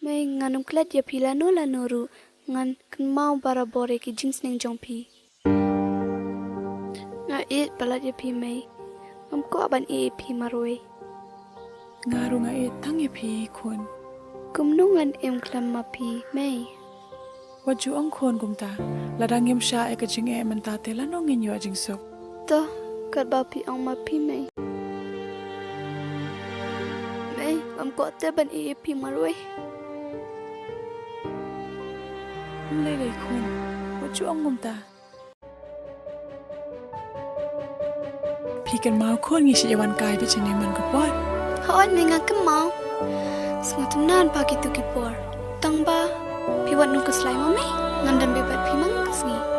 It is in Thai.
ไม่งานนุ่มเคล็ดอย่าพีละโนละโนรูงานขึ้นเมาบาราบอเรกิจิงส์เนงจงพีงาเอ็ดบาลาอย่าพีไม่งก็บันเอพีมารวยงารุงาเอ็ดทั้งอย่าพีคนกุมนุ่งงานเอ็มคลำมาพีไม่ว่าจูอังคนกุมตาละดังยมชาเอกจิงมันตาเตละน้องเงินอยู่จิงสุกต่อกัดบาพีอังมาพีไม่ก็เตบันเอพีมารวยเลยคุณว่าจูอังกุมตาพี่กันมาคนงี้ชิวันกายไปชนะมันก็ปอดฮอนไม่งั้นก็มาสมัตุนานปากิตุกิปอร์ตั้งบ้าพี่วันนุกสไลมาไหมงั้นดันเบบพี่มังกสงี้